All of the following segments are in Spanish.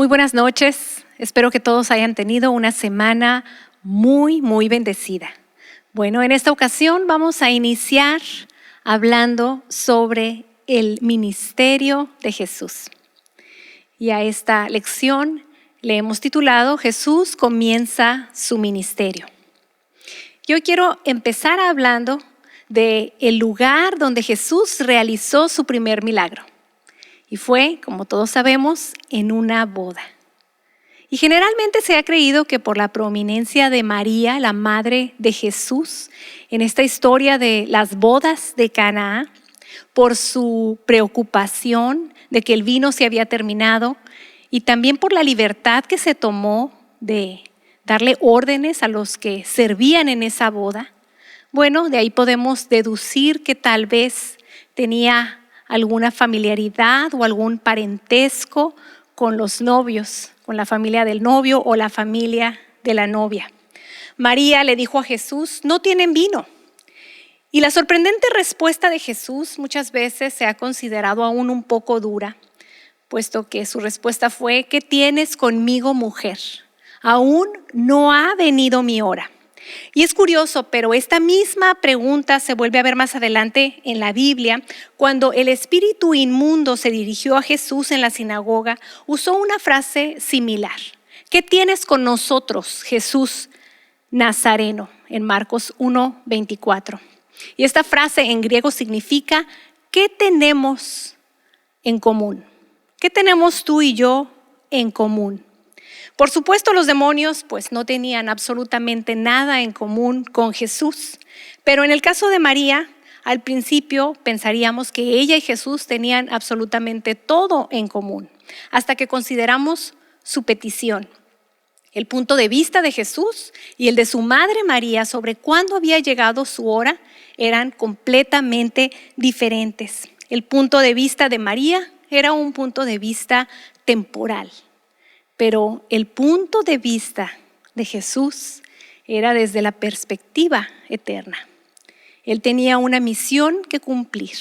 buenas noches. Espero que todos hayan tenido una semana muy bendecida. Bueno, en esta ocasión vamos a iniciar hablando sobre el ministerio de Jesús. Y a esta lección le hemos titulado Jesús comienza su ministerio. Yo quiero empezar hablando del lugar donde Jesús realizó su primer milagro. Y fue, como todos sabemos, en una boda. Y generalmente se ha creído que por la prominencia de María, la madre de Jesús, en esta historia de las bodas de Caná, por su preocupación de que el vino se había terminado y también por la libertad que se tomó de darle órdenes a los que servían en esa boda, bueno, de ahí podemos deducir que tal vez tenía alguna familiaridad o algún parentesco con los novios, con la familia del novio o la familia de la novia. María le dijo a Jesús, no tienen vino. Y la sorprendente respuesta de Jesús muchas veces se ha considerado aún un poco dura, puesto que su respuesta fue, ¿qué tienes conmigo, mujer? Aún no ha venido mi hora. Y es curioso, pero esta misma pregunta se vuelve a ver más adelante en la Biblia. Cuando el espíritu inmundo se dirigió a Jesús en la sinagoga, usó una frase similar. ¿Qué tienes con nosotros, Jesús Nazareno? En Marcos 1:24. Y esta frase en griego significa, ¿qué tenemos en común? ¿Qué tenemos tú y yo en común? Por supuesto, los demonios pues no tenían absolutamente nada en común con Jesús, pero en el caso de María, al principio pensaríamos que ella y Jesús tenían absolutamente todo en común, hasta que consideramos su petición. El punto de vista de Jesús y el de su madre María sobre cuándo había llegado su hora eran completamente diferentes. El punto de vista de María era un punto de vista temporal. Pero el punto de vista de Jesús era desde la perspectiva eterna. Él tenía una misión que cumplir,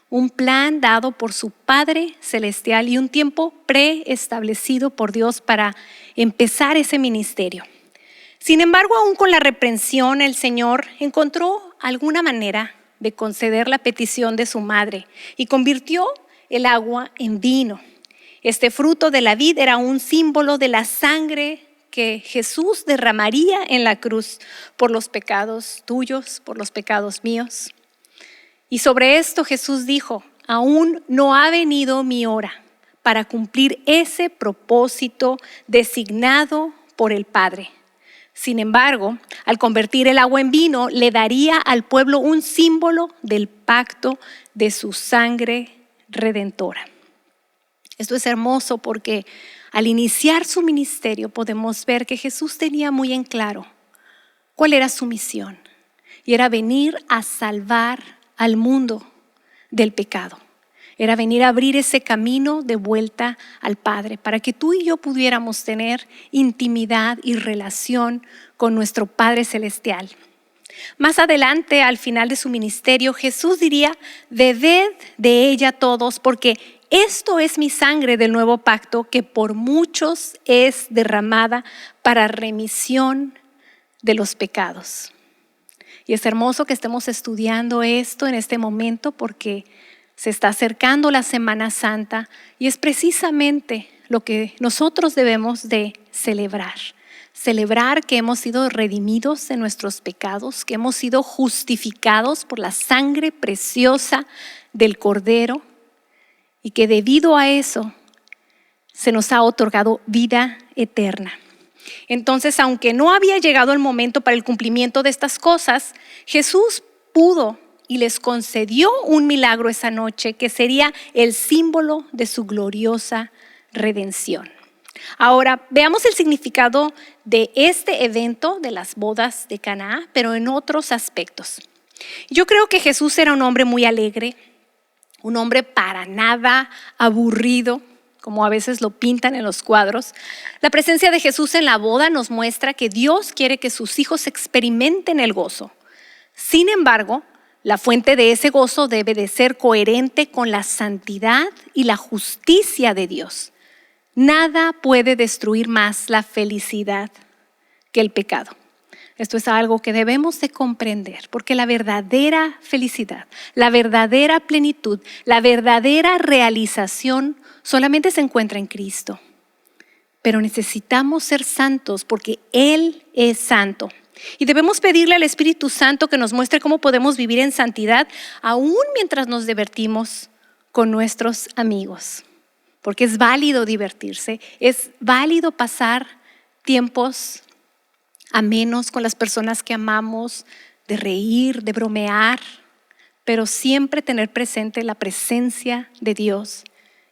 un plan dado por su Padre Celestial y un tiempo preestablecido por Dios para empezar ese ministerio. Sin embargo, aún con la reprensión, el Señor encontró alguna manera de conceder la petición de su madre y convirtió el agua en vino. Este fruto de la vid era un símbolo de la sangre que Jesús derramaría en la cruz por los pecados tuyos, por los pecados míos. Y sobre esto Jesús dijo, aún no ha venido mi hora para cumplir ese propósito designado por el Padre. Sin embargo, al convertir el agua en vino, le daría al pueblo un símbolo del pacto de su sangre redentora. Esto es hermoso porque al iniciar su ministerio podemos ver que Jesús tenía muy en claro cuál era su misión. Y era venir a salvar al mundo del pecado. Era venir a abrir ese camino de vuelta al Padre para que tú y yo pudiéramos tener intimidad y relación con nuestro Padre Celestial. Más adelante, al final de su ministerio, Jesús diría, bebed de ella todos porque esto es mi sangre del nuevo pacto que por muchos es derramada para remisión de los pecados. Y es hermoso que estemos estudiando esto en este momento porque se está acercando la Semana Santa y es precisamente lo que nosotros debemos de celebrar. Celebrar que hemos sido redimidos de nuestros pecados, que hemos sido justificados por la sangre preciosa del Cordero y que debido a eso se nos ha otorgado vida eterna. Entonces, aunque no había llegado el momento para el cumplimiento de estas cosas, Jesús pudo y les concedió un milagro esa noche que sería el símbolo de su gloriosa redención. Ahora, veamos el significado de este evento de las bodas de Caná, pero en otros aspectos. Yo creo que Jesús era un hombre muy alegre, un hombre para nada aburrido, como a veces lo pintan en los cuadros. La presencia de Jesús en la boda nos muestra que Dios quiere que sus hijos experimenten el gozo. Sin embargo, la fuente de ese gozo debe de ser coherente con la santidad y la justicia de Dios. Nada puede destruir más la felicidad que el pecado. Esto es algo que debemos de comprender, porque la verdadera felicidad, la verdadera plenitud, la verdadera realización solamente se encuentra en Cristo. Pero necesitamos ser santos porque Él es santo. Y debemos pedirle al Espíritu Santo que nos muestre cómo podemos vivir en santidad, aún mientras nos divertimos con nuestros amigos. Porque es válido divertirse, es válido pasar tiempos amenos con las personas que amamos, de reír, de bromear, pero siempre tener presente la presencia de Dios,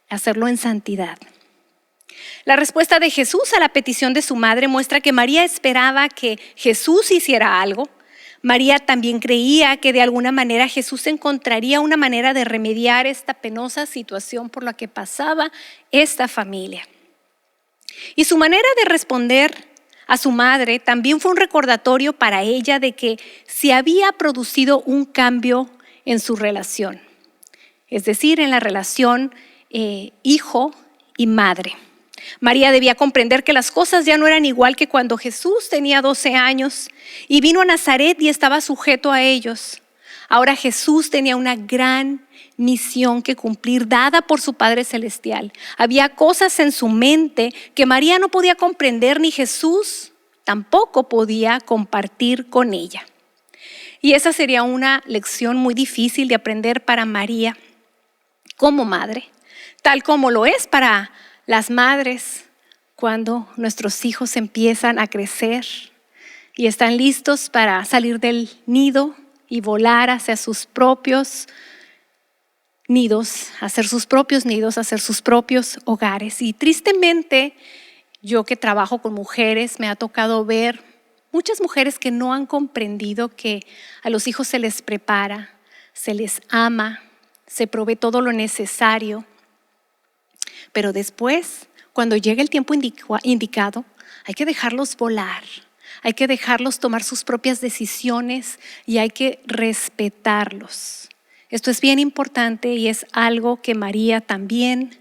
hacerlo en santidad. La respuesta de Jesús a la petición de su madre muestra que María esperaba que Jesús hiciera algo. María también creía que de alguna manera Jesús encontraría una manera de remediar esta penosa situación por la que pasaba esta familia. Y su manera de responder a su madre también fue un recordatorio para ella de que se había producido un cambio en su relación, es decir, en la relación hijo y madre. María debía comprender que las cosas ya no eran igual que cuando Jesús tenía 12 años y vino a Nazaret y estaba sujeto a ellos. Ahora Jesús tenía una gran misión que cumplir, dada por su Padre Celestial. Había cosas en su mente que María no podía comprender, ni Jesús tampoco podía compartir con ella. Y esa sería una lección muy difícil de aprender para María como madre, tal como lo es para las madres cuando nuestros hijos empiezan a crecer y están listos para salir del nido y volar hacia sus propios nidos, hacer sus propios nidos, hacer sus propios hogares. Y tristemente, yo que trabajo con mujeres, me ha tocado ver muchas mujeres que no han comprendido que a los hijos se les prepara, se les ama, se provee todo lo necesario. Pero después, cuando llega el tiempo indicado, hay que dejarlos volar, hay que dejarlos tomar sus propias decisiones y hay que respetarlos. Esto es bien importante y es algo que María también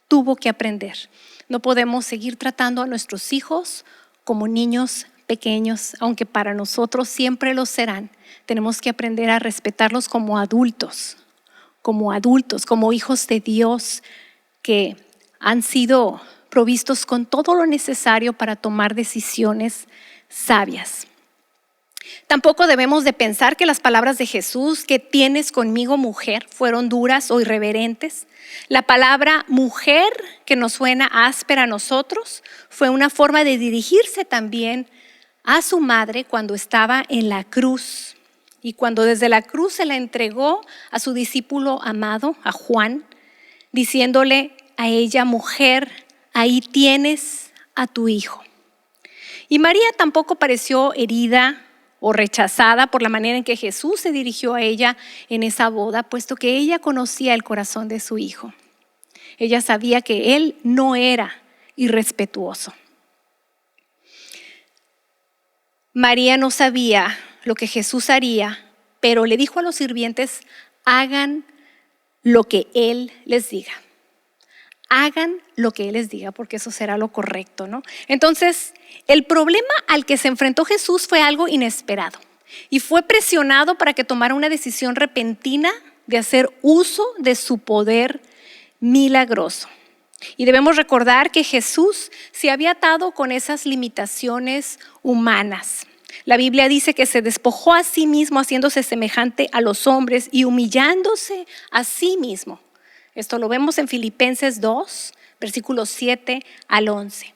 tuvo que aprender. No podemos seguir tratando a nuestros hijos como niños pequeños, aunque para nosotros siempre lo serán. Tenemos que aprender a respetarlos como adultos, como hijos de Dios que han sido provistos con todo lo necesario para tomar decisiones sabias. Tampoco debemos de pensar que las palabras de Jesús, que tienes conmigo mujer, fueron duras o irreverentes. La palabra mujer, que nos suena áspera a nosotros, fue una forma de dirigirse también a su madre cuando estaba en la cruz. Y cuando desde la cruz se la entregó a su discípulo amado, a Juan, diciéndole a ella, mujer, ahí tienes a tu hijo. Y María tampoco pareció herida o rechazada por la manera en que Jesús se dirigió a ella en esa boda, puesto que ella conocía el corazón de su hijo. Ella sabía que él no era irrespetuoso. María no sabía lo que Jesús haría, pero le dijo a los sirvientes, hagan lo que Él les diga. Hagan lo que Él les diga, porque eso será lo correcto, ¿no? Entonces, el problema al que se enfrentó Jesús fue algo inesperado y fue presionado para que tomara una decisión repentina de hacer uso de su poder milagroso. Y debemos recordar que Jesús se había atado con esas limitaciones humanas. La Biblia dice que se despojó a sí mismo haciéndose semejante a los hombres y humillándose a sí mismo. Esto lo vemos en Filipenses 2, versículos 7 al 11.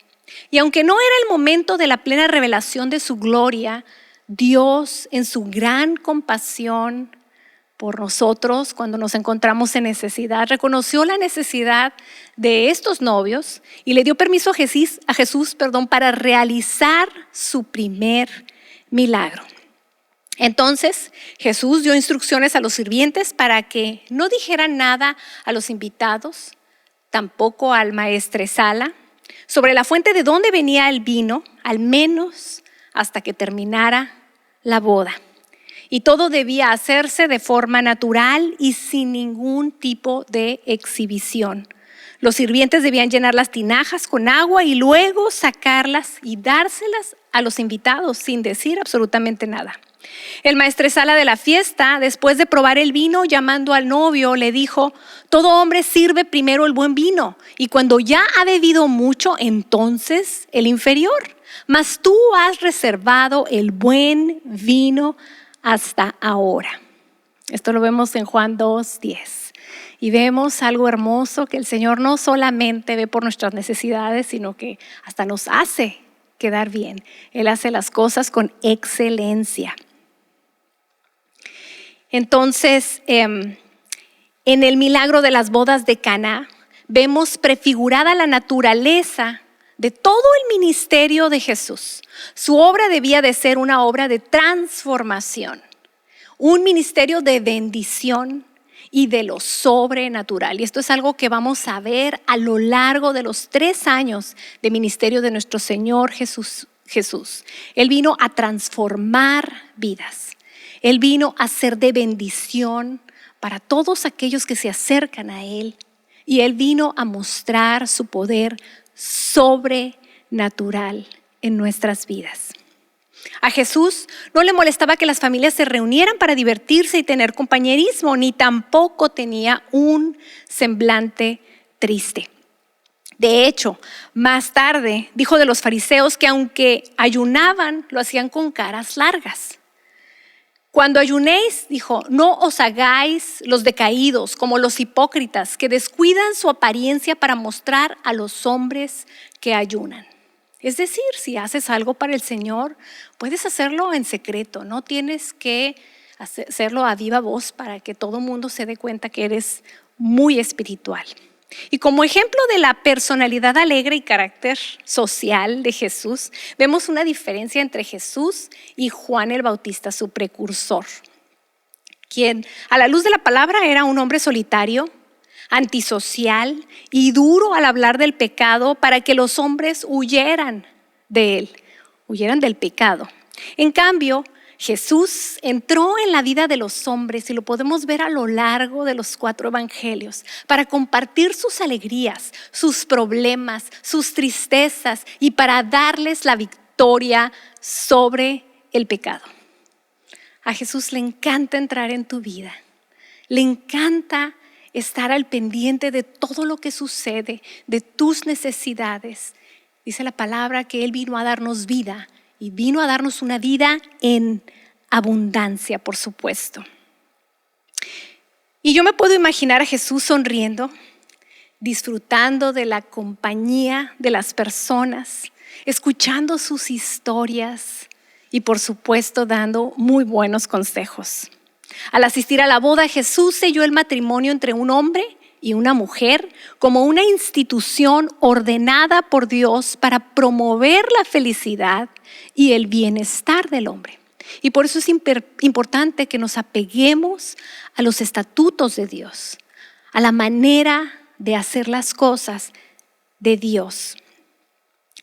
Y aunque no era el momento de la plena revelación de su gloria, Dios en su gran compasión por nosotros cuando nos encontramos en necesidad, reconoció la necesidad de estos novios y le dio permiso a Jesús, para realizar su primer milagro. Entonces Jesús dio instrucciones a los sirvientes para que no dijeran nada a los invitados, tampoco al maestresala, sobre la fuente de dónde venía el vino, al menos hasta que terminara la boda. Y todo debía hacerse de forma natural y sin ningún tipo de exhibición. Los sirvientes debían llenar las tinajas con agua y luego sacarlas y dárselas a los invitados sin decir absolutamente nada. El maestresala de la fiesta, después de probar el vino, llamando al novio, le dijo: todo hombre sirve primero el buen vino, y cuando ya ha bebido mucho, entonces el inferior. Mas tú has reservado el buen vino hasta ahora. Esto lo vemos en Juan 2:10. Y vemos algo hermoso, que el Señor no solamente ve por nuestras necesidades, sino que hasta nos hace quedar bien. Él hace las cosas con excelencia. Entonces, en el milagro de las bodas de Caná, vemos prefigurada la naturaleza de todo el ministerio de Jesús. Su obra debía de ser una obra de transformación, un ministerio de bendición y de lo sobrenatural. Y esto es algo que vamos a ver a lo largo de los 3 años de ministerio de nuestro Señor Jesús. Él vino a transformar vidas. Él vino a ser de bendición para todos aquellos que se acercan a Él. Y Él vino a mostrar su poder sobrenatural en nuestras vidas. A Jesús no le molestaba que las familias se reunieran para divertirse y tener compañerismo, ni tampoco tenía un semblante triste. De hecho, más tarde dijo de los fariseos que aunque ayunaban, lo hacían con caras largas. Cuando ayunéis, dijo, no os hagáis los decaídos como los hipócritas que descuidan su apariencia para mostrar a los hombres que ayunan. Es decir, si haces algo para el Señor, puedes hacerlo en secreto. No tienes que hacerlo a viva voz para que todo el mundo se dé cuenta que eres muy espiritual. Y como ejemplo de la personalidad alegre y carácter social de Jesús, vemos una diferencia entre Jesús y Juan el Bautista, su precursor, quien a la luz de la palabra era un hombre solitario, antisocial y duro al hablar del pecado para que los hombres huyeran de él, huyeran del pecado. En cambio, Jesús entró en la vida de los hombres y lo podemos ver a lo largo de los 4 evangelios para compartir sus alegrías, sus problemas, sus tristezas y para darles la victoria sobre el pecado. A Jesús le encanta entrar en tu vida, le encanta estar al pendiente de todo lo que sucede, de tus necesidades. Dice la palabra que Él vino a darnos vida y vino a darnos una vida en abundancia, por supuesto. Y yo me puedo imaginar a Jesús sonriendo, disfrutando de la compañía de las personas, escuchando sus historias y por supuesto dando muy buenos consejos. Al asistir a la boda, Jesús selló el matrimonio entre un hombre y una mujer como una institución ordenada por Dios para promover la felicidad y el bienestar del hombre. Y por eso es importante que nos apeguemos a los estatutos de Dios, a la manera de hacer las cosas de Dios.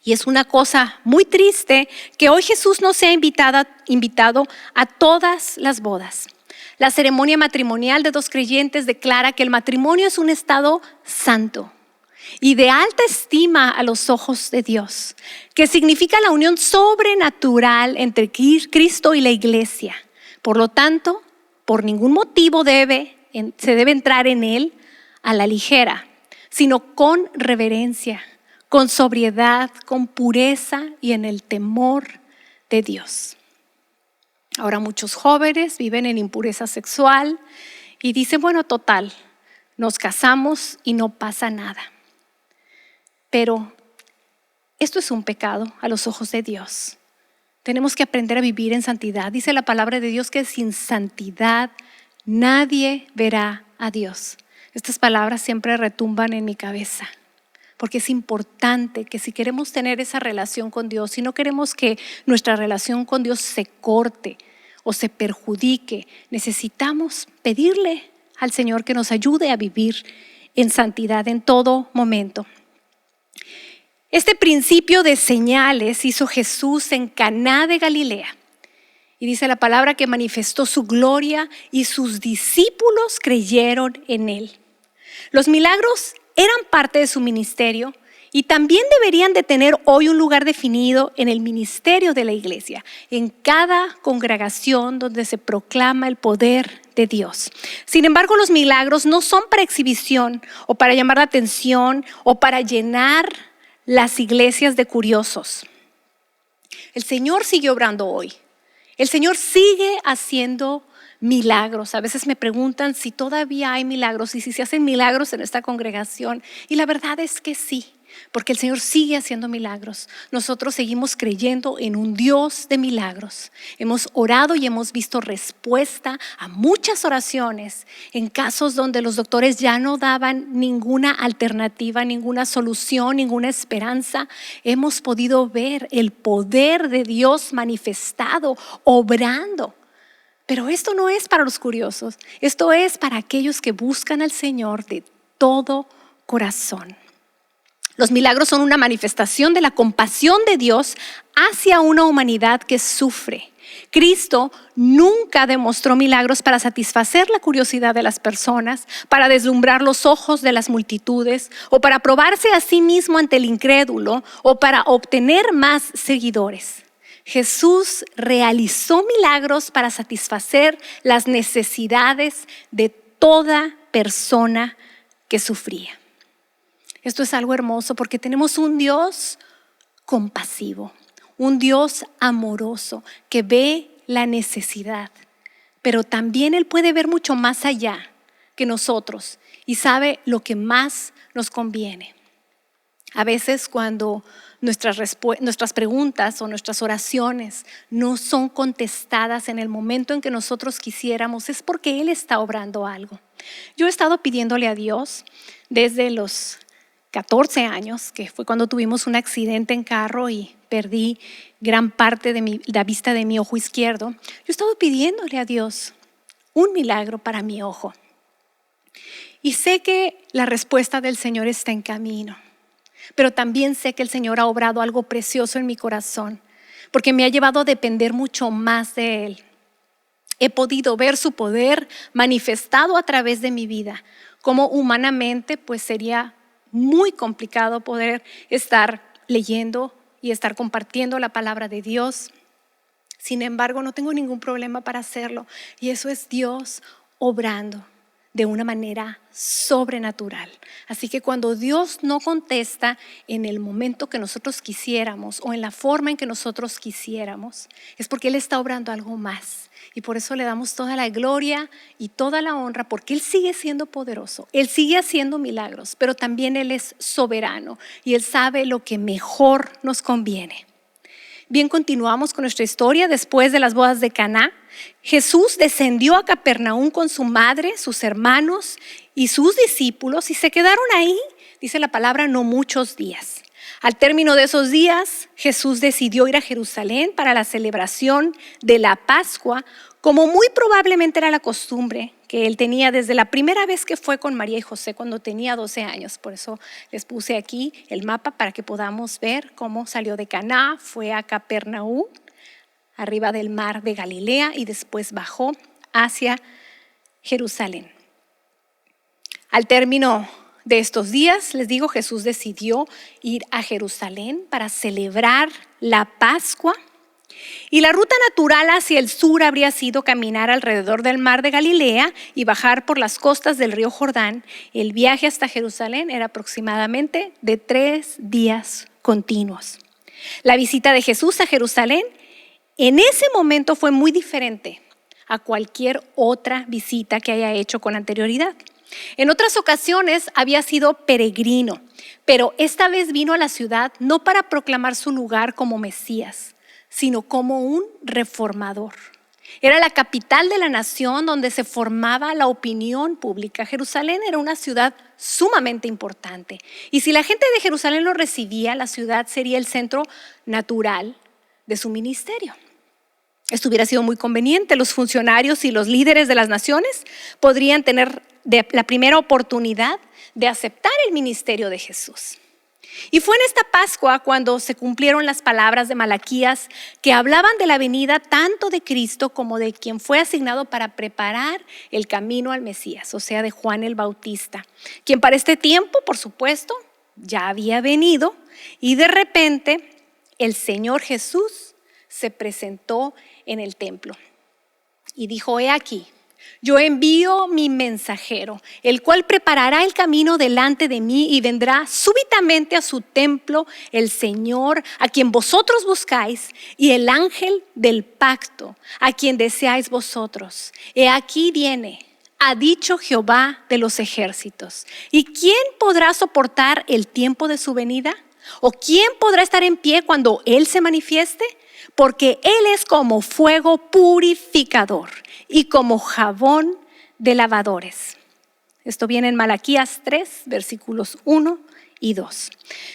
Y es una cosa muy triste que hoy Jesús no sea invitado a todas las bodas. La ceremonia matrimonial de 2 creyentes declara que el matrimonio es un estado santo y de alta estima a los ojos de Dios, que significa la unión sobrenatural entre Cristo y la iglesia. Por lo tanto, por ningún motivo se debe entrar en él a la ligera, sino con reverencia, con sobriedad, con pureza y en el temor de Dios. Ahora muchos jóvenes viven en impureza sexual y dicen, bueno, total, nos casamos y no pasa nada. Pero esto es un pecado a los ojos de Dios. Tenemos que aprender a vivir en santidad. Dice la palabra de Dios que sin santidad nadie verá a Dios. Estas palabras siempre retumban en mi cabeza. Porque es importante que si queremos tener esa relación con Dios, si no queremos que nuestra relación con Dios se corte o se perjudique, necesitamos pedirle al Señor que nos ayude a vivir en santidad en todo momento. Este principio de señales hizo Jesús en Caná de Galilea. Y dice la palabra que manifestó su gloria y sus discípulos creyeron en él. Los milagros eran parte de su ministerio y también deberían de tener hoy un lugar definido en el ministerio de la iglesia, en cada congregación donde se proclama el poder de Dios. Sin embargo, los milagros no son para exhibición o para llamar la atención o para llenar las iglesias de curiosos. El Señor sigue obrando hoy. El Señor sigue haciendo milagros. A veces me preguntan si todavía hay milagros y si se hacen milagros en esta congregación. Y la verdad es que sí, porque el Señor sigue haciendo milagros. Nosotros seguimos creyendo en un Dios de milagros. Hemos orado y hemos visto respuesta a muchas oraciones en casos donde los doctores ya no daban ninguna alternativa, ninguna solución, ninguna esperanza. Hemos podido ver el poder de Dios manifestado, obrando. Pero esto no es para los curiosos, esto es para aquellos que buscan al Señor de todo corazón. Los milagros son una manifestación de la compasión de Dios hacia una humanidad que sufre. Cristo nunca demostró milagros para satisfacer la curiosidad de las personas, para deslumbrar los ojos de las multitudes, o para probarse a sí mismo ante el incrédulo, o para obtener más seguidores. Jesús realizó milagros para satisfacer las necesidades de toda persona que sufría. Esto es algo hermoso porque tenemos un Dios compasivo, un Dios amoroso que ve la necesidad, pero también Él puede ver mucho más allá que nosotros y sabe lo que más nos conviene. A veces cuando nuestras preguntas o nuestras oraciones no son contestadas en el momento en que nosotros quisiéramos, es porque Él está obrando algo. Yo he estado pidiéndole a Dios desde los 14 años, que fue cuando tuvimos un accidente en carro y perdí gran parte de la vista de mi ojo izquierdo. Yo he estado pidiéndole a Dios un milagro para mi ojo. Y sé que la respuesta del Señor está en camino. Pero también sé que el Señor ha obrado algo precioso en mi corazón, porque me ha llevado a depender mucho más de Él. He podido ver su poder manifestado a través de mi vida, como humanamente pues sería muy complicado poder estar leyendo y estar compartiendo la palabra de Dios. Sin embargo, no tengo ningún problema para hacerlo, y eso es Dios obrando de una manera sobrenatural. Así que cuando Dios no contesta en el momento que nosotros quisiéramos o en la forma en que nosotros quisiéramos, es porque Él está obrando algo más. Y por eso le damos toda la gloria y toda la honra, porque Él sigue siendo poderoso, Él sigue haciendo milagros, pero también Él es soberano y Él sabe lo que mejor nos conviene. Bien, continuamos con nuestra historia. Después de las bodas de Caná, Jesús descendió a Capernaum con su madre, sus hermanos y sus discípulos, y se quedaron ahí, dice la palabra, no muchos días. Al término de esos días, Jesús decidió ir a Jerusalén para la celebración de la Pascua, como muy probablemente era la costumbre que él tenía desde la primera vez que fue con María y José cuando tenía 12 años. Por eso les puse aquí el mapa para que podamos ver cómo salió de Caná, fue a Capernaum, arriba del mar de Galilea, y después bajó hacia Jerusalén. Al término de estos días, les digo, Jesús decidió ir a Jerusalén para celebrar la Pascua. Y la ruta natural hacia el sur habría sido caminar alrededor del mar de Galilea y bajar por las costas del río Jordán. El viaje hasta Jerusalén era aproximadamente de 3 días continuos. La visita de Jesús a Jerusalén en ese momento fue muy diferente a cualquier otra visita que haya hecho con anterioridad. En otras ocasiones había sido peregrino, pero esta vez vino a la ciudad no para proclamar su lugar como Mesías, sino como un reformador. Era la capital de la nación donde se formaba la opinión pública. Jerusalén era una ciudad sumamente importante. Y si la gente de Jerusalén lo recibía, la ciudad sería el centro natural de su ministerio. Esto hubiera sido muy conveniente. Los funcionarios y los líderes de las naciones podrían tener la primera oportunidad de aceptar el ministerio de Jesús. Y fue en esta Pascua cuando se cumplieron las palabras de Malaquías que hablaban de la venida tanto de Cristo como de quien fue asignado para preparar el camino al Mesías, o sea, de Juan el Bautista, quien para este tiempo, por supuesto, ya había venido y de repente el Señor Jesús se presentó en el templo y dijo: he aquí, yo envío mi mensajero, el cual preparará el camino delante de mí y vendrá súbitamente a su templo el Señor, a quien vosotros buscáis, y el ángel del pacto, a quien deseáis vosotros. He aquí viene, ha dicho Jehová de los ejércitos. ¿Y quién podrá soportar el tiempo de su venida? ¿O quién podrá estar en pie cuando Él se manifieste? Porque Él es como fuego purificador y como jabón de lavadores. Esto viene en Malaquías 3, versículos 1 y 2.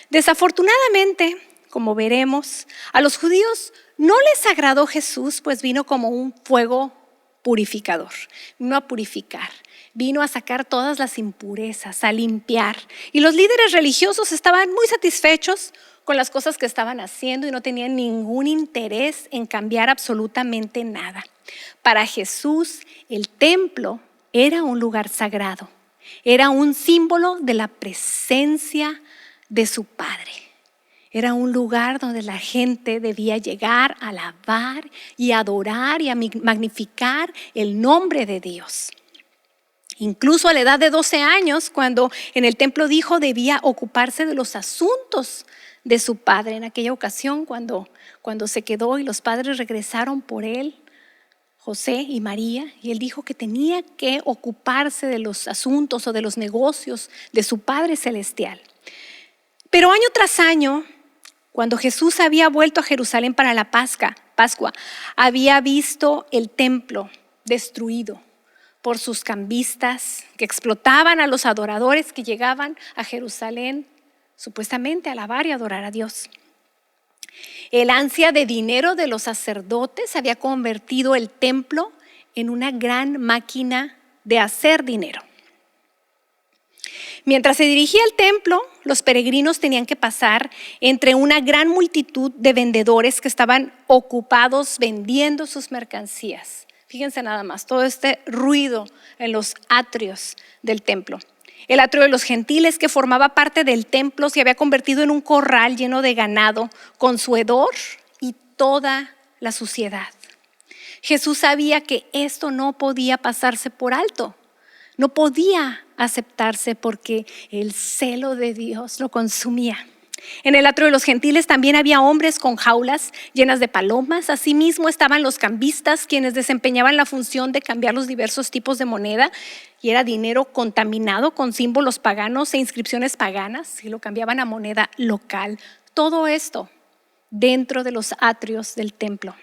Desafortunadamente, como veremos, a los judíos no les agradó Jesús, pues vino como un fuego purificador. Vino a purificar, vino a sacar todas las impurezas, a limpiar. Y los líderes religiosos estaban muy satisfechos con las cosas que estaban haciendo y no tenían ningún interés en cambiar absolutamente nada. Para Jesús, el templo era un lugar sagrado, era un símbolo de la presencia de su Padre. Era un lugar donde la gente debía llegar a alabar y adorar y a magnificar el nombre de Dios. Incluso a la edad de 12 años, cuando en el templo dijo debía ocuparse de los asuntos de su padre. En aquella ocasión cuando se quedó y los padres regresaron por él, José y María, y él dijo que tenía que ocuparse de los asuntos o de los negocios de su Padre Celestial. Pero año tras año, cuando Jesús había vuelto a Jerusalén para la Pascua, había visto el templo destruido por sus cambistas que explotaban a los adoradores que llegaban a Jerusalén supuestamente a alabar y adorar a Dios. El ansia de dinero de los sacerdotes había convertido el templo en una gran máquina de hacer dinero. Mientras se dirigía al templo, los peregrinos tenían que pasar entre una gran multitud de vendedores que estaban ocupados vendiendo sus mercancías. Fíjense nada más, todo este ruido en los atrios del templo. El atrio de los gentiles, que formaba parte del templo, se había convertido en un corral lleno de ganado, con su hedor y toda la suciedad. Jesús sabía que esto no podía pasarse por alto, no podía aceptarse porque el celo de Dios lo consumía. En el atrio de los gentiles también había hombres con jaulas llenas de palomas. Asimismo estaban los cambistas, quienes desempeñaban la función de cambiar los diversos tipos de moneda, y era dinero contaminado con símbolos paganos e inscripciones paganas, y lo cambiaban a moneda local. Todo esto dentro de los atrios del templo.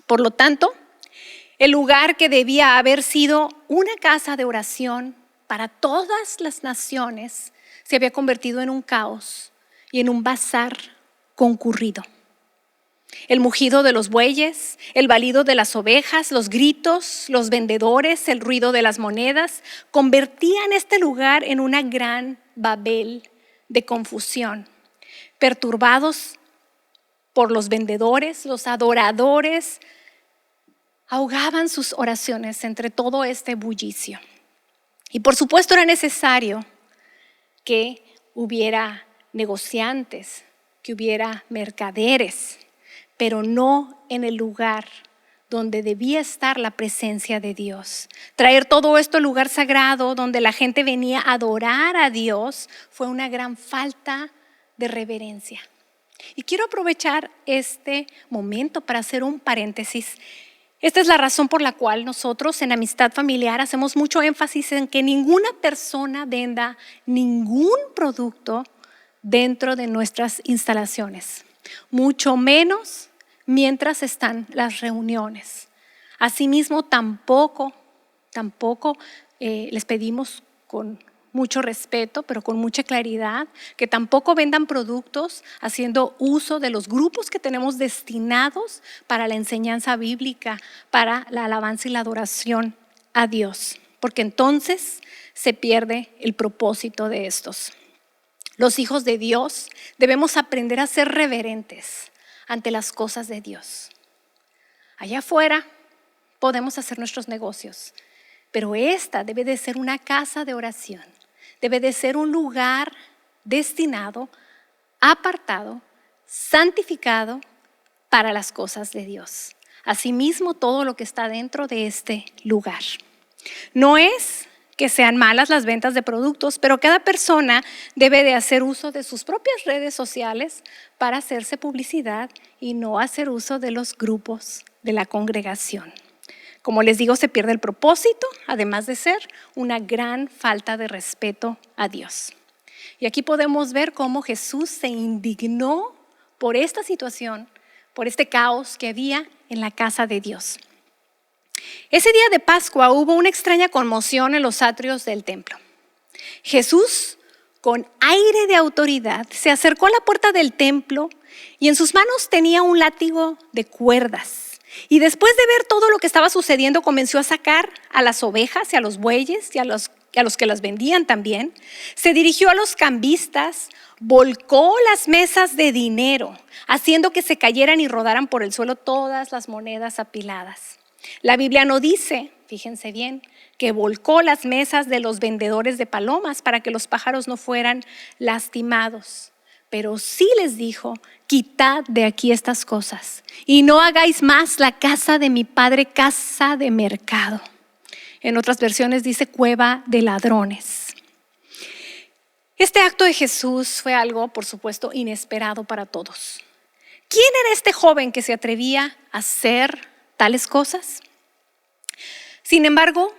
Por lo tanto, el lugar que debía haber sido una casa de oración para todas las naciones se había convertido en un caos y en un bazar concurrido. El mugido de los bueyes, el balido de las ovejas, los gritos, los vendedores, el ruido de las monedas convertían este lugar en una gran Babel de confusión. Perturbados por los vendedores, los adoradores ahogaban sus oraciones entre todo este bullicio. Y por supuesto era necesario que hubiera negociantes, que hubiera mercaderes, pero no en el lugar donde debía estar la presencia de Dios. Traer todo esto al lugar sagrado donde la gente venía a adorar a Dios fue una gran falta de reverencia. Y quiero aprovechar este momento para hacer un paréntesis. Esta es la razón por la cual nosotros en Amistad Familiar hacemos mucho énfasis en que ninguna persona venda ningún producto dentro de nuestras instalaciones, mucho menos mientras están las reuniones. Asimismo, tampoco les pedimos con mucho respeto, pero con mucha claridad, que tampoco vendan productos haciendo uso de los grupos que tenemos destinados para la enseñanza bíblica, para la alabanza y la adoración a Dios, porque entonces se pierde el propósito de estos. Los hijos de Dios debemos aprender a ser reverentes ante las cosas de Dios. Allá afuera podemos hacer nuestros negocios, pero esta debe de ser una casa de oración. Debe de ser un lugar destinado, apartado, santificado para las cosas de Dios. Asimismo, todo lo que está dentro de este lugar. No es que sean malas las ventas de productos, pero cada persona debe de hacer uso de sus propias redes sociales para hacerse publicidad y no hacer uso de los grupos de la congregación. Como les digo, se pierde el propósito, además de ser una gran falta de respeto a Dios. Y aquí podemos ver cómo Jesús se indignó por esta situación, por este caos que había en la casa de Dios. Ese día de Pascua hubo una extraña conmoción en los atrios del templo. Jesús, con aire de autoridad, se acercó a la puerta del templo y en sus manos tenía un látigo de cuerdas. Y después de ver todo lo que estaba sucediendo, comenzó a sacar a las ovejas y a los bueyes y a los que las vendían también. Se dirigió a los cambistas, volcó las mesas de dinero, haciendo que se cayeran y rodaran por el suelo todas las monedas apiladas. La Biblia no dice, fíjense bien, que volcó las mesas de los vendedores de palomas para que los pájaros no fueran lastimados. Pero sí les dijo, quitad de aquí estas cosas y no hagáis más la casa de mi padre casa de mercado. En otras versiones dice cueva de ladrones. Este acto de Jesús fue algo, por supuesto, inesperado para todos. ¿Quién era este joven que se atrevía a hacer tales cosas? Sin embargo,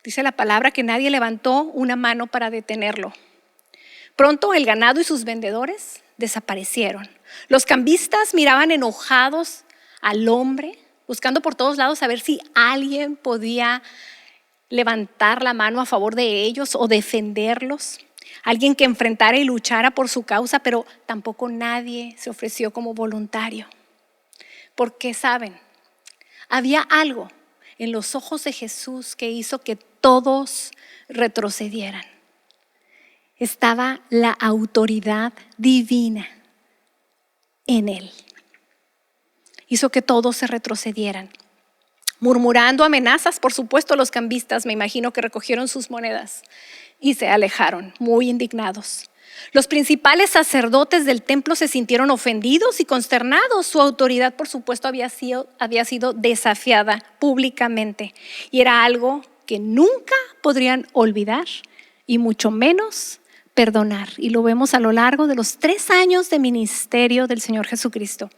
dice la palabra que nadie levantó una mano para detenerlo. Pronto el ganado y sus vendedores desaparecieron. Los cambistas miraban enojados al hombre, buscando por todos lados a ver si alguien podía levantar la mano a favor de ellos o defenderlos. Alguien que enfrentara y luchara por su causa, pero tampoco nadie se ofreció como voluntario. Porque saben, había algo en los ojos de Jesús que hizo que todos retrocedieran. Estaba la autoridad divina en él. Hizo que todos se retrocedieran. Murmurando amenazas, por supuesto, los cambistas, me imagino que recogieron sus monedas y se alejaron, muy indignados. Los principales sacerdotes del templo se sintieron ofendidos y consternados. Su autoridad, por supuesto, había sido desafiada públicamente y era algo que nunca podrían olvidar y mucho menos perdonar. Y lo vemos a lo largo de los 3 años de ministerio del Señor Jesucristo.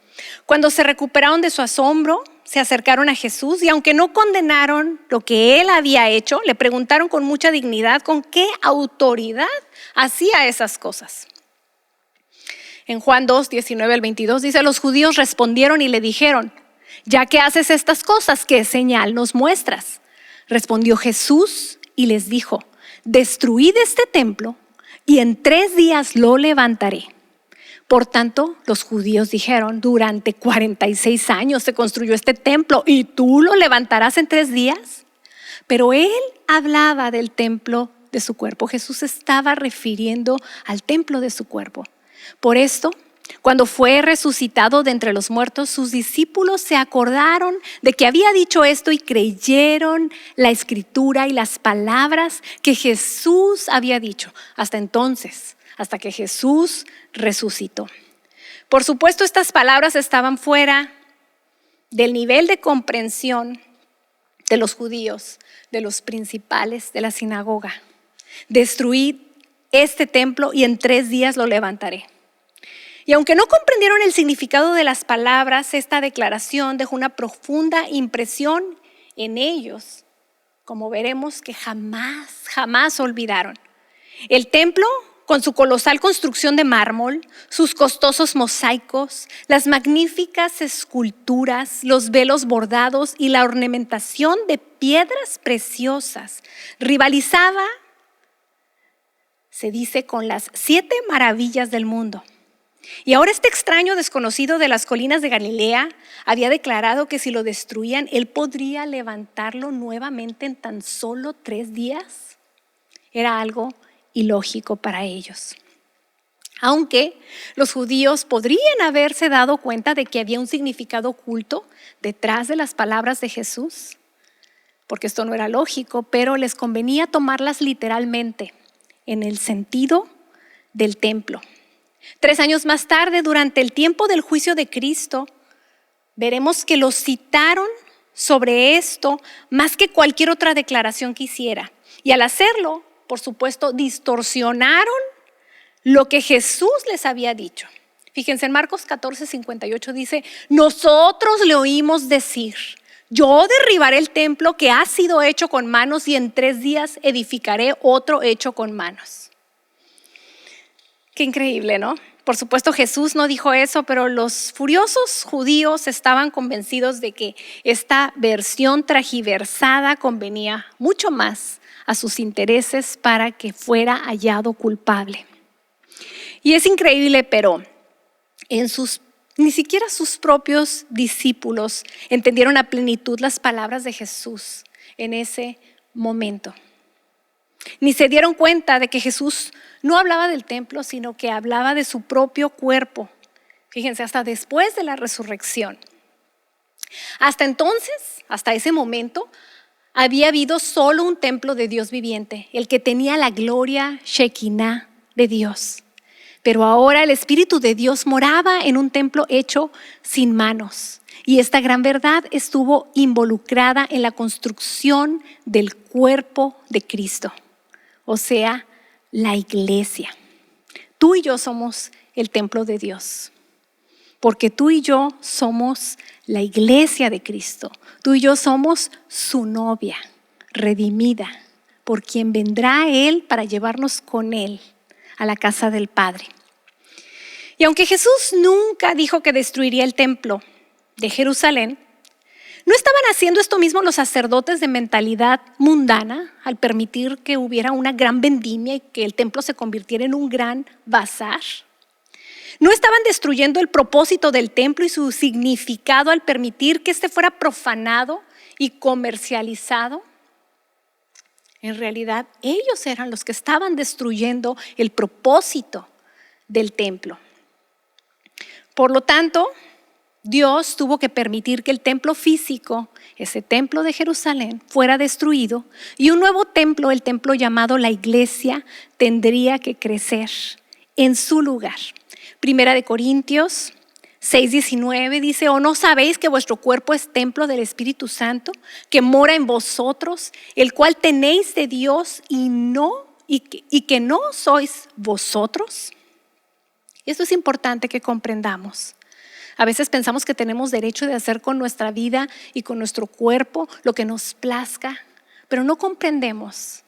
Cuando se recuperaron de su asombro, se acercaron a Jesús y aunque no condenaron lo que él había hecho, le preguntaron con mucha dignidad con qué autoridad hacía esas cosas. En Juan 2, 19 al 22 dice, los judíos respondieron y le dijeron, ya que haces estas cosas, ¿qué señal nos muestras? Respondió Jesús y les dijo, destruid este templo y en 3 días lo levantaré. Por tanto, los judíos dijeron, durante 46 años se construyó este templo y tú lo levantarás en 3 días. Pero él hablaba del templo de su cuerpo. Jesús estaba refiriendo al templo de su cuerpo. Por esto, cuando fue resucitado de entre los muertos, sus discípulos se acordaron de que había dicho esto y creyeron la escritura y las palabras que Jesús había dicho. Hasta entonces, hasta que Jesús resucitó. Por supuesto, estas palabras estaban fuera del nivel de comprensión de los judíos, de los principales de la sinagoga. Destruid este templo y en 3 días lo levantaré. Y aunque no comprendieron el significado de las palabras, esta declaración dejó una profunda impresión en ellos, como veremos que jamás olvidaron. El templo, con su colosal construcción de mármol, sus costosos mosaicos, las magníficas esculturas, los velos bordados y la ornamentación de piedras preciosas, rivalizaba, se dice, con las 7 maravillas del mundo. Y ahora este extraño desconocido de las colinas de Galilea había declarado que si lo destruían, él podría levantarlo nuevamente en tan solo 3 días. Era algo ilógico para ellos. Aunque los judíos podrían haberse dado cuenta de que había un significado oculto detrás de las palabras de Jesús, porque esto no era lógico, pero les convenía tomarlas literalmente en el sentido del templo. 3 años más tarde, durante el tiempo del juicio de Cristo, veremos que los citaron sobre esto más que cualquier otra declaración que hiciera. Y al hacerlo, por supuesto, distorsionaron lo que Jesús les había dicho. Fíjense, en Marcos 14:58 dice: nosotros le oímos decir, yo derribaré el templo que ha sido hecho con manos y en 3 días edificaré otro hecho con manos. Qué increíble, ¿no? Por supuesto, Jesús no dijo eso, pero los furiosos judíos estaban convencidos de que esta versión tergiversada convenía mucho más a sus intereses para que fuera hallado culpable. Y es increíble, pero ni siquiera sus propios discípulos entendieron a plenitud las palabras de Jesús en ese momento. Ni se dieron cuenta de que Jesús no hablaba del templo, sino que hablaba de su propio cuerpo. Fíjense, hasta después de la resurrección. Hasta entonces, hasta ese momento, había habido solo un templo de Dios viviente, el que tenía la gloria Shekinah de Dios. Pero ahora el Espíritu de Dios moraba en un templo hecho sin manos. Y esta gran verdad estuvo involucrada en la construcción del cuerpo de Cristo, o sea, la iglesia. Tú y yo somos el templo de Dios, porque tú y yo somos la iglesia de Cristo. Tú y yo somos su novia redimida, por quien vendrá Él para llevarnos con Él a la casa del Padre. Y aunque Jesús nunca dijo que destruiría el templo de Jerusalén, ¿no estaban haciendo esto mismo los sacerdotes de mentalidad mundana al permitir que hubiera una gran vendimia y que el templo se convirtiera en un gran bazar? ¿No estaban destruyendo el propósito del templo y su significado al permitir que este fuera profanado y comercializado? En realidad, ellos eran los que estaban destruyendo el propósito del templo. Por lo tanto, Dios tuvo que permitir que el templo físico, ese templo de Jerusalén, fuera destruido y un nuevo templo, el templo llamado la iglesia, tendría que crecer en su lugar. Primera de Corintios 6:19 dice: ¿o no sabéis que vuestro cuerpo es templo del Espíritu Santo, que mora en vosotros, el cual tenéis de Dios y que no sois vosotros? Esto es importante que comprendamos. A veces pensamos que tenemos derecho de hacer con nuestra vida y con nuestro cuerpo lo que nos plazca, pero no comprendemos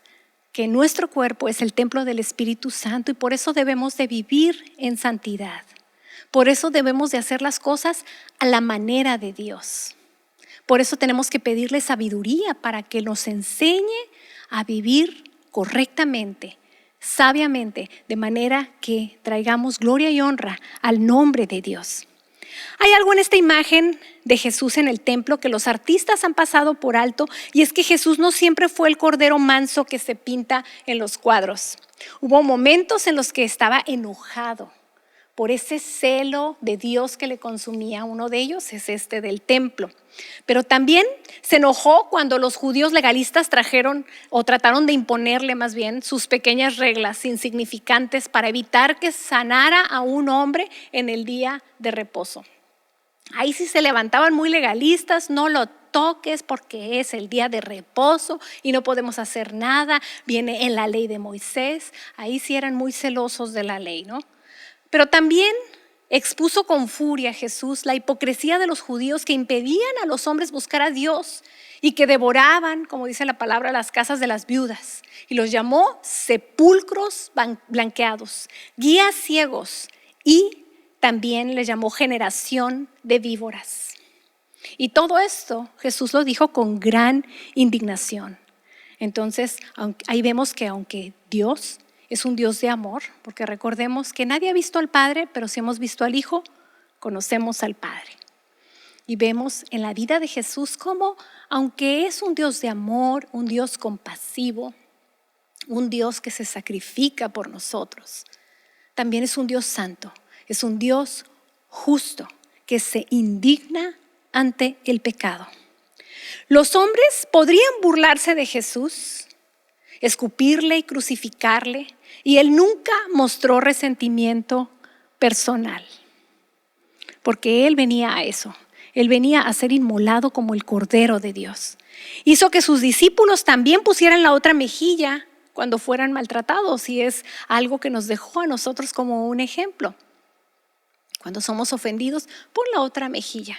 que nuestro cuerpo es el templo del Espíritu Santo y por eso debemos de vivir en santidad. Por eso debemos de hacer las cosas a la manera de Dios. Por eso tenemos que pedirle sabiduría para que nos enseñe a vivir correctamente, sabiamente, de manera que traigamos gloria y honra al nombre de Dios. Hay algo en esta imagen de Jesús en el templo que los artistas han pasado por alto, y es que Jesús no siempre fue el cordero manso que se pinta en los cuadros. Hubo momentos en los que estaba enojado por ese celo de Dios que le consumía. Uno de ellos es este del templo. Pero también se enojó cuando los judíos legalistas trataron de imponerle más bien sus pequeñas reglas insignificantes para evitar que sanara a un hombre en el día de reposo. Ahí sí se levantaban muy legalistas: no lo toques porque es el día de reposo y no podemos hacer nada, viene en la ley de Moisés. Ahí sí eran muy celosos de la ley, ¿no? Pero también expuso con furia Jesús la hipocresía de los judíos que impedían a los hombres buscar a Dios y que devoraban, como dice la palabra, las casas de las viudas, y los llamó sepulcros blanqueados, guías ciegos, y también les llamó generación de víboras. Y todo esto Jesús lo dijo con gran indignación. Entonces, ahí vemos que aunque Dios es un Dios de amor, porque recordemos que nadie ha visto al Padre, pero si hemos visto al Hijo, conocemos al Padre. Y vemos en la vida de Jesús cómo, aunque es un Dios de amor, un Dios compasivo, un Dios que se sacrifica por nosotros. También es un Dios santo, es un Dios justo que se indigna ante el pecado. Los hombres podrían burlarse de Jesús, escupirle y crucificarle, y él nunca mostró resentimiento personal, porque él venía a eso. Él venía a ser inmolado como el Cordero de Dios. Hizo que sus discípulos también pusieran la otra mejilla cuando fueran maltratados, y es algo que nos dejó a nosotros como un ejemplo. Cuando somos ofendidos, pon la otra mejilla.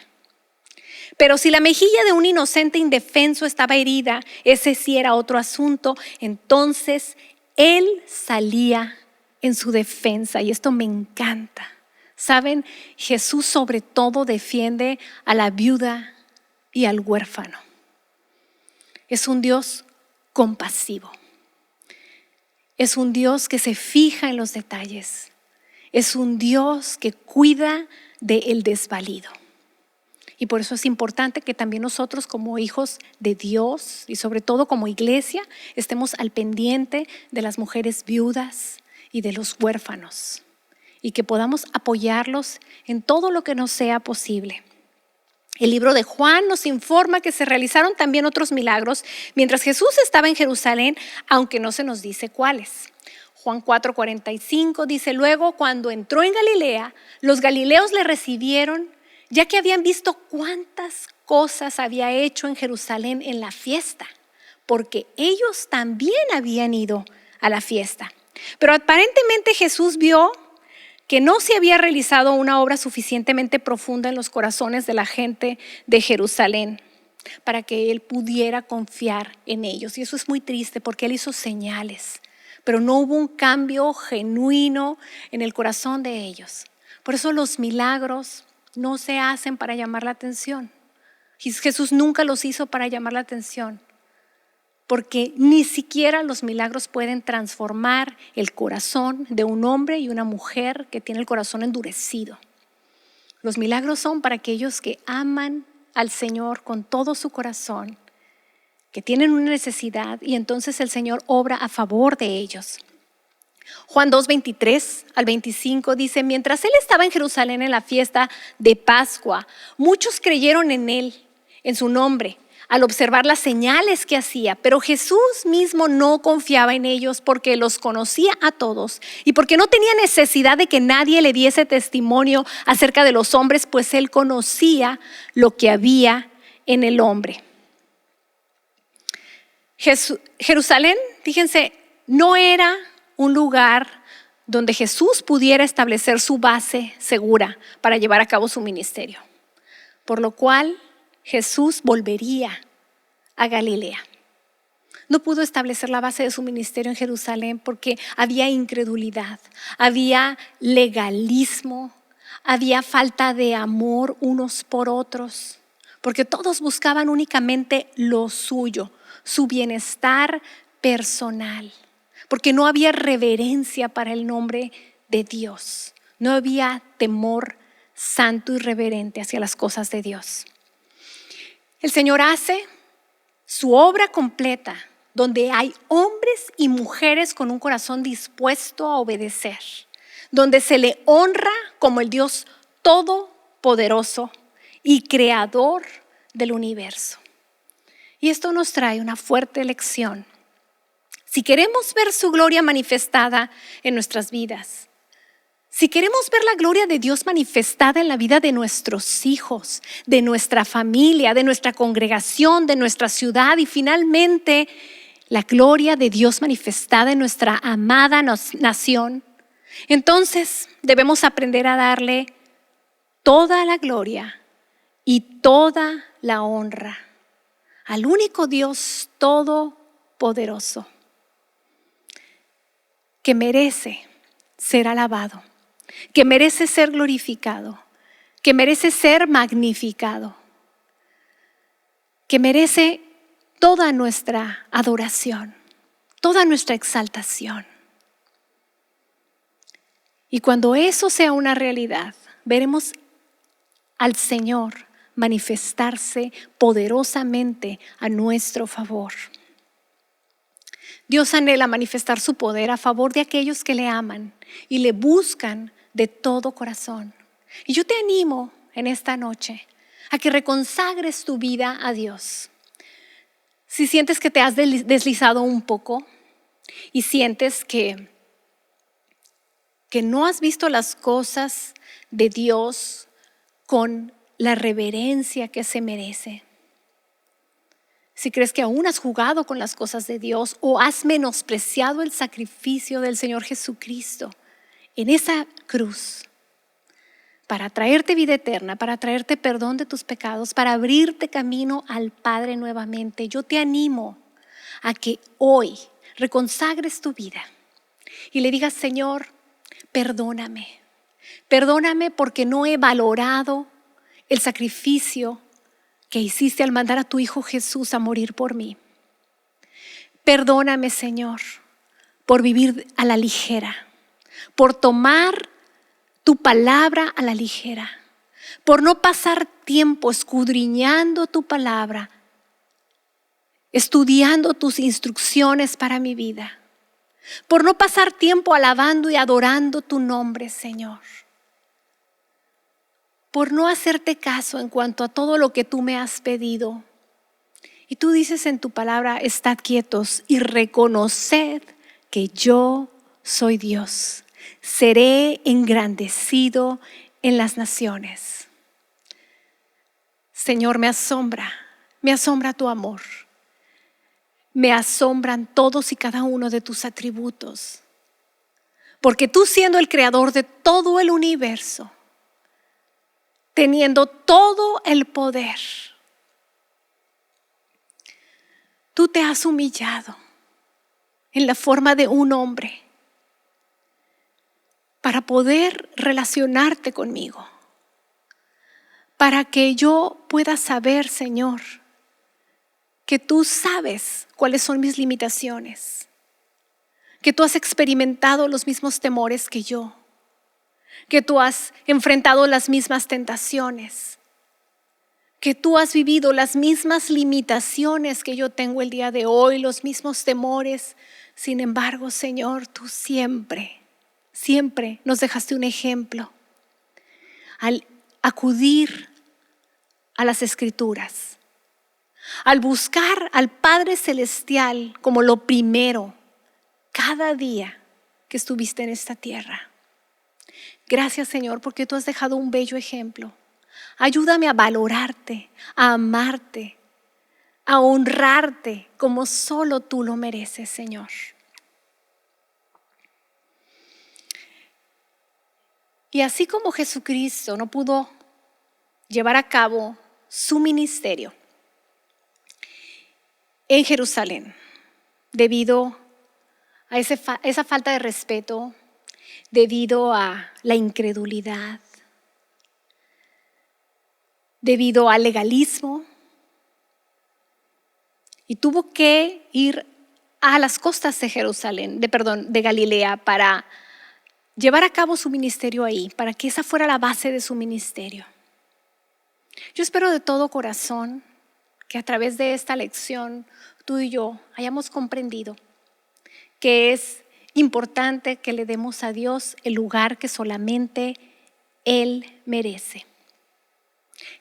Pero si la mejilla de un inocente indefenso estaba herida, ese sí era otro asunto. Entonces él salía en su defensa, y esto me encanta. Saben, Jesús sobre todo defiende a la viuda y al huérfano. Es un Dios compasivo. Es un Dios que se fija en los detalles. Es un Dios que cuida del desvalido. Y por eso es importante que también nosotros como hijos de Dios y sobre todo como iglesia estemos al pendiente de las mujeres viudas y de los huérfanos, y que podamos apoyarlos en todo lo que nos sea posible. El libro de Juan nos informa que se realizaron también otros milagros mientras Jesús estaba en Jerusalén, aunque no se nos dice cuáles. Juan 4:45 dice: luego, cuando entró en Galilea, los galileos le recibieron, ya que habían visto cuántas cosas había hecho en Jerusalén en la fiesta, porque ellos también habían ido a la fiesta. Pero aparentemente Jesús vio que no se había realizado una obra suficientemente profunda en los corazones de la gente de Jerusalén para que él pudiera confiar en ellos. Y eso es muy triste, porque él hizo señales, pero no hubo un cambio genuino en el corazón de ellos. Por eso los milagros no se hacen para llamar la atención. Jesús nunca los hizo para llamar la atención, porque ni siquiera los milagros pueden transformar el corazón de un hombre y una mujer que tiene el corazón endurecido. Los milagros son para aquellos que aman al Señor con todo su corazón, que tienen una necesidad, y entonces el Señor obra a favor de ellos. Juan 2:23-25 dice: mientras él estaba en Jerusalén en la fiesta de Pascua, muchos creyeron en él, en su nombre, al observar las señales que hacía. Pero Jesús mismo no confiaba en ellos, porque los conocía a todos y porque no tenía necesidad de que nadie le diese testimonio acerca de los hombres, pues él conocía lo que había en el hombre. Jerusalén, fíjense, no era un lugar donde Jesús pudiera establecer su base segura para llevar a cabo su ministerio, por lo cual Jesús volvería a Galilea. No pudo establecer la base de su ministerio en Jerusalén porque había incredulidad, había legalismo, había falta de amor unos por otros, porque todos buscaban únicamente lo suyo, su bienestar personal, porque no había reverencia para el nombre de Dios, no había temor santo y reverente hacia las cosas de Dios. El Señor hace su obra completa donde hay hombres y mujeres con un corazón dispuesto a obedecer, donde se le honra como el Dios todopoderoso y creador del universo. Y esto nos trae una fuerte lección. Si queremos ver su gloria manifestada en nuestras vidas, si queremos ver la gloria de Dios manifestada en la vida de nuestros hijos, de nuestra familia, de nuestra congregación, de nuestra ciudad, y finalmente la gloria de Dios manifestada en nuestra amada nación, entonces debemos aprender a darle toda la gloria y toda la honra al único Dios todopoderoso, que merece ser alabado, que merece ser glorificado, que merece ser magnificado, que merece toda nuestra adoración, toda nuestra exaltación. Y cuando eso sea una realidad, veremos al Señor manifestarse poderosamente a nuestro favor. Dios anhela manifestar su poder a favor de aquellos que le aman y le buscan de todo corazón. Y yo te animo en esta noche a que reconsagres tu vida a Dios. Si sientes que te has deslizado un poco y sientes que no has visto las cosas de Dios con la reverencia que se merece, si crees que aún has jugado con las cosas de Dios o has menospreciado el sacrificio del Señor Jesucristo en esa cruz para traerte vida eterna, para traerte perdón de tus pecados, para abrirte camino al Padre nuevamente, yo te animo a que hoy reconsagres tu vida y le digas: Señor, perdóname. Perdóname porque no he valorado el sacrificio que hiciste al mandar a tu Hijo Jesús a morir por mí. Perdóname, Señor, por vivir a la ligera, por tomar tu palabra a la ligera, por no pasar tiempo escudriñando tu palabra, estudiando tus instrucciones para mi vida, por no pasar tiempo alabando y adorando tu nombre, Señor, por no hacerte caso en cuanto a todo lo que tú me has pedido. Y tú dices en tu palabra: estad quietos y reconoced que yo soy Dios. Seré engrandecido en las naciones. Señor, me asombra tu amor. Me asombran todos y cada uno de tus atributos. Porque tú, siendo el creador de todo el universo, teniendo todo el poder, tú te has humillado en la forma de un hombre para poder relacionarte conmigo, para que yo pueda saber, Señor, que tú sabes cuáles son mis limitaciones, que tú has experimentado los mismos temores que yo, que tú has enfrentado las mismas tentaciones, que tú has vivido las mismas limitaciones que yo tengo el día de hoy, los mismos temores. Sin embargo, Señor, tú siempre nos dejaste un ejemplo al acudir a las Escrituras, al buscar al Padre Celestial como lo primero cada día que estuviste en esta tierra. Gracias, Señor, porque tú has dejado un bello ejemplo. Ayúdame a valorarte, a amarte, a honrarte como solo tú lo mereces, Señor. Y así como Jesucristo no pudo llevar a cabo su ministerio en Jerusalén debido a esa falta de respeto, debido a la incredulidad, debido al legalismo, y tuvo que ir a las costas de de Galilea, para llevar a cabo su ministerio ahí, para que esa fuera la base de su ministerio. Yo espero de todo corazón que a través de esta lección tú y yo hayamos comprendido que es importante que le demos a Dios el lugar que solamente Él merece.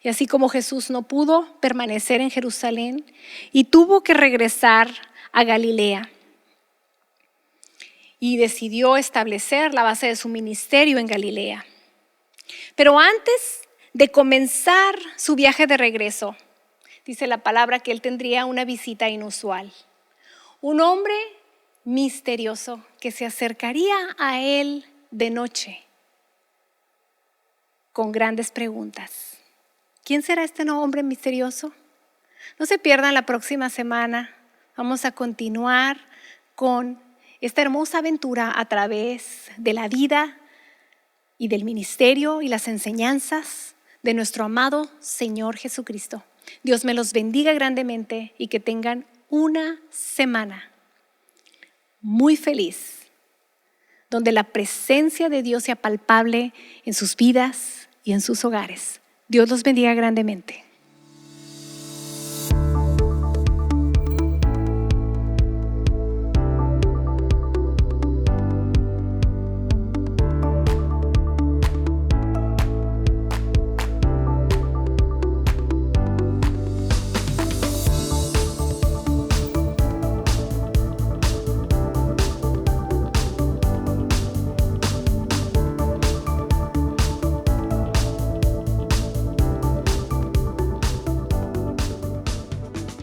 Y así como Jesús no pudo permanecer en Jerusalén y tuvo que regresar a Galilea y decidió establecer la base de su ministerio en Galilea. Pero antes de comenzar su viaje de regreso, dice la palabra que él tendría una visita inusual. Un hombre misterioso que se acercaría a él de noche con grandes preguntas. ¿Quién será este hombre misterioso? No se pierdan la próxima semana. Vamos a continuar con esta hermosa aventura a través de la vida y del ministerio y las enseñanzas de nuestro amado Señor Jesucristo. Dios me los bendiga grandemente y que tengan una semana muy feliz, donde la presencia de Dios sea palpable en sus vidas y en sus hogares. Dios los bendiga grandemente.